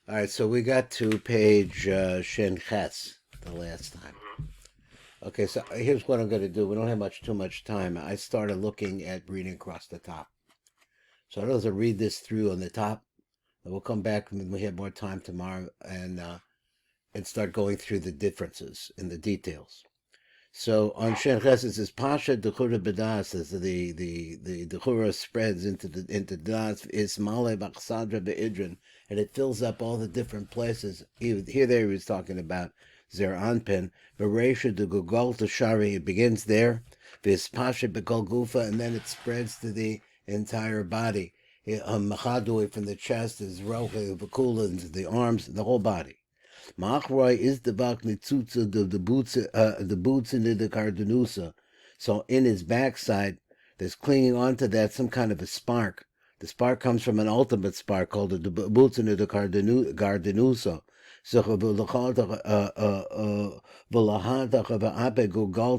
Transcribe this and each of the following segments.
All right, so we got to page Shin Ches the last time. Okay, so here's what I'm going to do. We don't have too much time. I started looking at reading across the top. So I'll read this through on the top, and we'll come back when we have more time tomorrow and start going through the differences in the details. So on Shin Ches it says Pasha Dechura B'das, as the Dechura spreads into Das is Male Bachsadra Be'idrin, and it fills up all the different places. Here there he was talking about Zair Anpin, Beresha de Gugol to Shari, it begins there, Vis Pasha Bekol Gufa, and then it spreads to the entire body. Machadui from the chest is Roche Vakula into the arms, the whole body. Machroy is the bak nitzutza the boots into the cardenusa. So in his backside, there's clinging onto that some kind of a spark. The spark comes from an ultimate spark called the boots into the cardenusa. So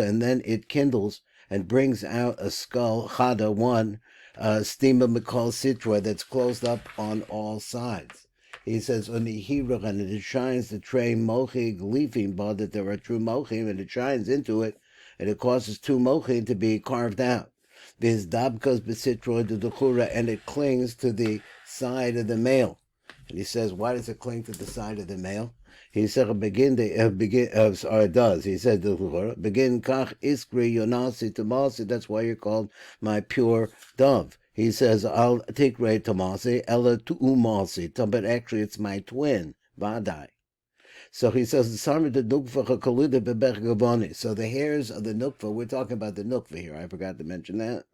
and then it kindles and brings out a skull, chada, one, stima mikol sitra, that's closed up on all sides. He says, and it shines the tray mochig leafing, but that there are true mochim, and it shines into it, and it causes two mochim to be carved out. This dabkas besitro de duchura, and it clings to the side of the male. And he says, why does it cling to the side of the male? He said, it does. He said, begin kach iskri yonasi tamasi, that's why you're called my pure dove. He says, I'll take Ray Tomasi, Ella Tuumasi, but actually it's my twin, Vadai. So he says, so the hairs of the Nukva, we're talking about the Nukva here, I forgot to mention that.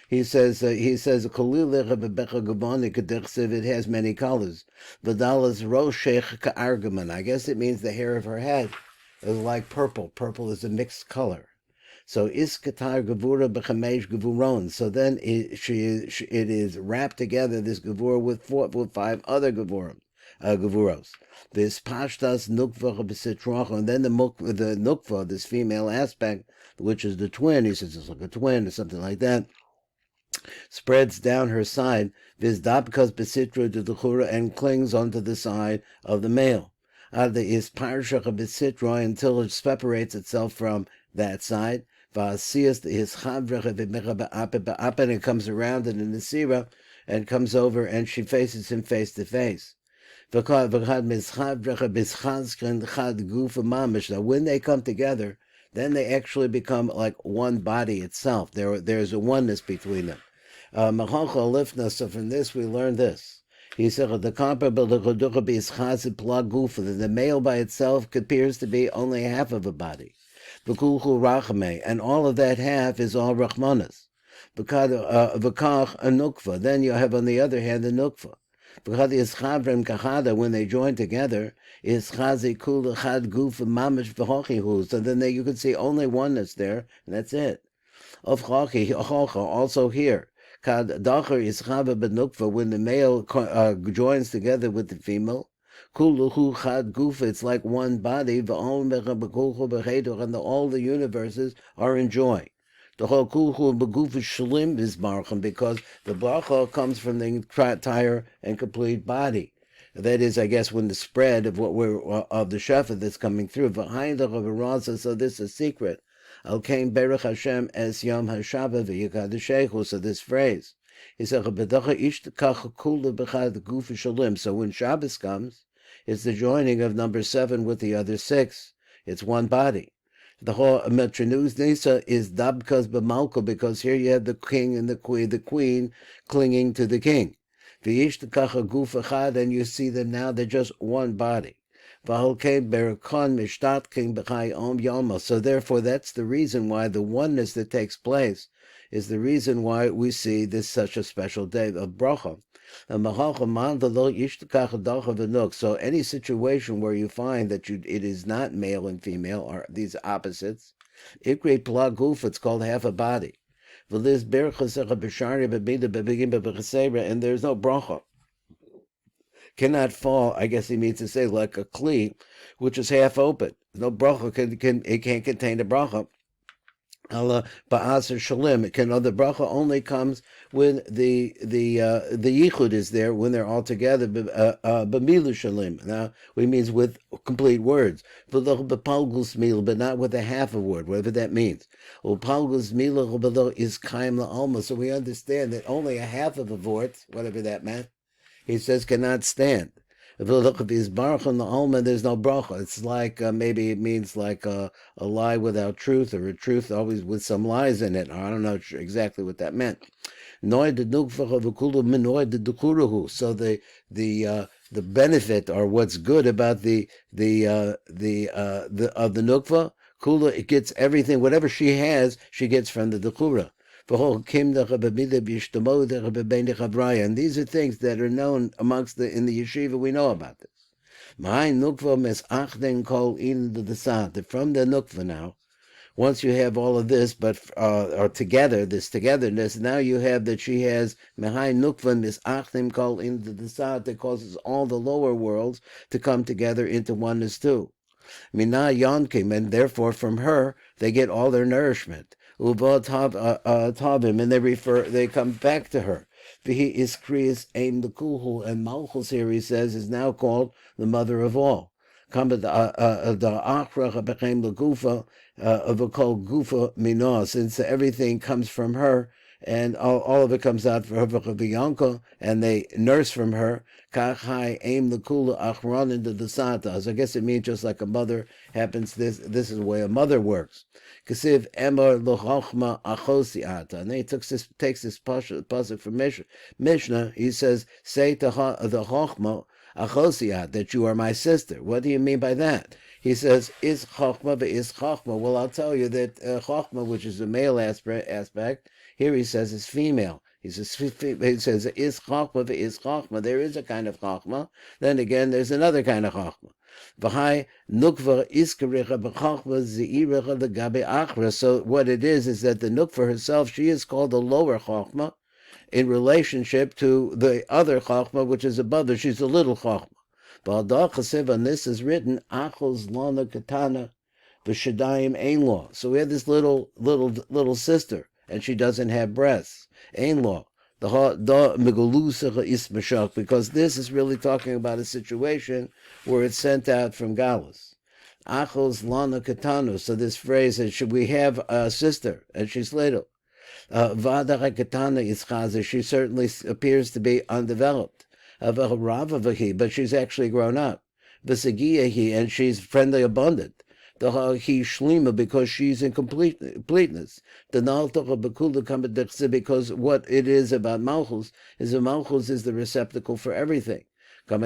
He says, it has many colors. Vidalas roshech ka'argaman. I guess it means the hair of her head is like purple. Purple is a mixed color. So iskatar gevura b'chamesh gevuron. So then it is wrapped together, this gevura, with five other gevuros. This pashtas nukva b'sitrocha, and then the nukva, this female aspect, which is the twin. He says it's like a twin or something like that, spreads down her side, vizdabkas besitra to the chura, and clings onto the side of the male. Ada is parshach besitra until it separates itself from that side. Vasias is chavrach and it comes around in the sira and comes over, and she faces him face to face. Now, when they come together, then they actually become like one body itself. There's a oneness between them. So from this we learn this. He said the comparable the male by itself appears to be only half of a body. And all of that half is all Rahmanas. Then you have on the other hand the Nukva. When they join together, is chazi kula chad guf mamish v'hochihu. So then you can see only oneness there, and that's it. Of chochi also here. Kad dacher is chava benukva, when the male joins together with the female. Kuluhu chad guf, it's like one body. V'ol mecha b'kulchu b'chedor, and all the universes are in joy. The whole kulchu b'guf shlim is barcham, because the bracha comes from the entire and complete body. That is, I guess, when the spread of of the shefa that's coming through. So this is secret. Al kain berach Hashem es yom hashava v'yikadeshechu. So this phrase, he said, so when Shabbos comes, it's the joining of number 7 with the other 6. It's one body. The whole Metronus Nisa is Dabkas B'Malko, because here you have the king and the queen clinging to the king. V'yishtakacha guf echad, and you see them now, they're just one body. V'holkein berakon mishtatkin b'chai om yoma. So therefore, that's the reason why the oneness that takes place is the reason why we see this such a special day of bracha. So any situation where you find that it is not male and female, or these opposites, it's called half a body. And there's no bracha. Cannot fall, I guess he means to say, like a kli, which is half open. No bracha it can't contain a bracha. Allah ba'aser shalim. The bracha only comes when the yichud is there, when they're all together. B'milu shalim. Now, it means with complete words. B'palgus mil, but not with a half a word, whatever that means. Palgus mil is kaim la'alma. So we understand that only a half of a vort, whatever that meant, he says cannot stand. If you look at his baruch on the alma, there's no bracha. It's like maybe it means like a lie without truth, or a truth always with some lies in it. I don't know exactly what that meant. So the benefit or what's good about the nukva kula, it gets everything, whatever she has, she gets from the dekura. And these are things that are known amongst in the yeshiva. We know about this. From the nukva now, once you have all of this, but or together, this togetherness, now you have that she has Mehai Nukva Misachnim called into the Sad that causes all the lower worlds to come together into oneness too. Mina Yonkim, and therefore from her they get all their nourishment. Uva Tavim, and they come back to her. Vihi is Kriyas Aim the Kuhu, and Malchus here he says is now called the mother of all. Since everything comes from her, and all of it comes out for her, and they nurse from her. So I guess it means just like a mother happens. This is the way a mother works. And then he takes this pasuk from Mishnah. He says, "Say to the chochma achosiat, that you are my sister." What do you mean by that? He says, "Is chochma ve'is chochma." Well, I'll tell you that chochma, which is a male aspect, here he says is female. He says, "Is chochma ve'is chochma." There is a kind of chochma. Then again, there's another kind of chochma. V'hai nukva iskaricha b'chochma ze'irecha legabe achra. So what it is that the nukva herself, she is called the lower chochma in relationship to the other chochma, which is above her. She's a little chochma. Ba'adar chasiv, on this is written, achos lana katana v'shadayim ein law. So we have this little sister, and she doesn't have breasts. Ein law. Because this is really talking about a situation where it's sent out from Galus. Achos lana katanu. So this phrase is, should we have a sister, and she's little. Vada katana is chazer. She certainly appears to be undeveloped. But she's actually grown up. And she's friendly abundant. He shlima, because she's in completeness. Because what it is about Malchus is that Malchus is the receptacle for everything. So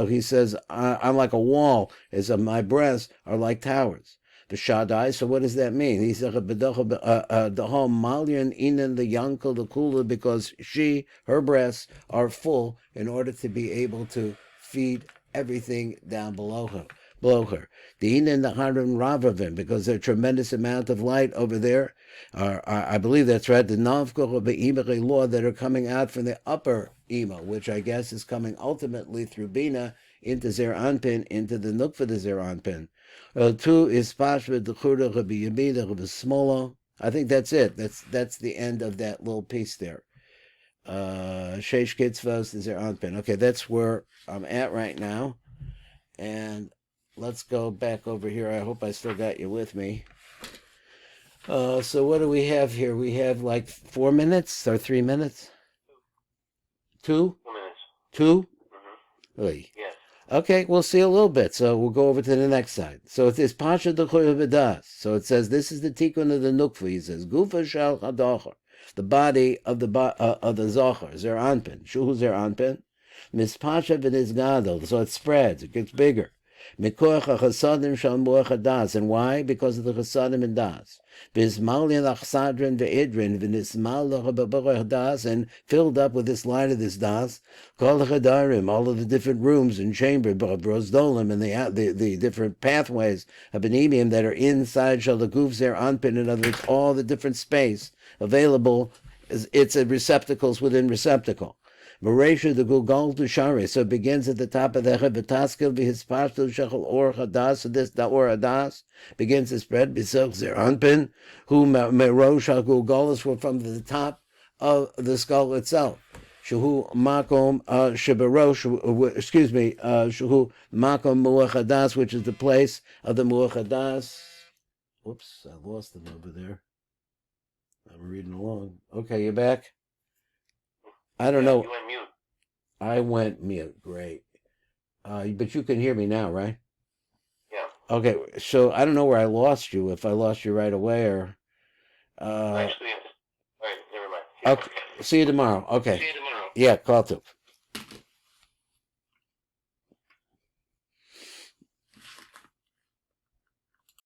he says, I'm like a wall, as my breasts are like towers. The Shaddai, so what does that mean? He said, the whole Malian Inan the Yankel the Kula, because her breasts are full in order to be able to feed everything down below her. The Inan the Harim Ravavim, because there's a tremendous amount of light over there. I believe that's right. The Navkoch of the Imere law that are coming out from the upper Ima, which I guess is coming ultimately through Bina into Zair Anpin, into the Nukva of Zair Anpin. 2 is Pashva Dechura Rabbi Yamida Rabbi Smola. I think that's it. That's the end of that little piece there. Sheish Kitzvos Zair Anpin. Okay, that's where I'm at right now. And let's go back over here. I hope I still got you with me. So what do we have here? We have like 4 minutes or 3 minutes? 2? 2 minutes. 2? Mm-hmm. Yes. Okay, we'll see a little bit. So we'll go over to the next side. So it is Pasha D'Choy V'das. So it says, this is the tikkun of the Nukva. He says, Gufa Shal Chadocher, the body of the Zocher, Zair Anpin. Shuhu Zair Anpin. Mispasha V'nizgadol. So it spreads, it gets bigger. Mikoach HaChasadim Shal Moach HaDas. And why? Because of the Chasadim and Das. V'izmalin Achsadrin V'idrin V'nismal L'Chababarach Das, and filled up with this light of this Das. Kol Chadarim, all of the different rooms and chambers, Brozdolim, and the different pathways of Benimium that are inside Shalaguf Zair Anpin. In other words, all the different space available, it's a receptacles within receptacle. Maresha the Gulgal to Shari. So it begins at the top of the Vitaskil Bihispashto Shechel Or Hadas. So this the Or Hadas begins to spread. Nukva of Zair Anpin, who Merosh HaGulgalis were from the top of the skull itself. Shuhu Makom Shibarosh, excuse me, Shuhu Makom Muachadas, which is the place of the Muachadas. Whoops, I lost them over there. I'm reading along. Okay, you're back? I don't know. You went mute. I went mute. Great. But you can hear me now, right? Yeah. Okay, so I don't know where I lost you, if I lost you right away or... Actually, all right, never mind. Okay, see you tomorrow. Okay. See you tomorrow. Yeah, call to.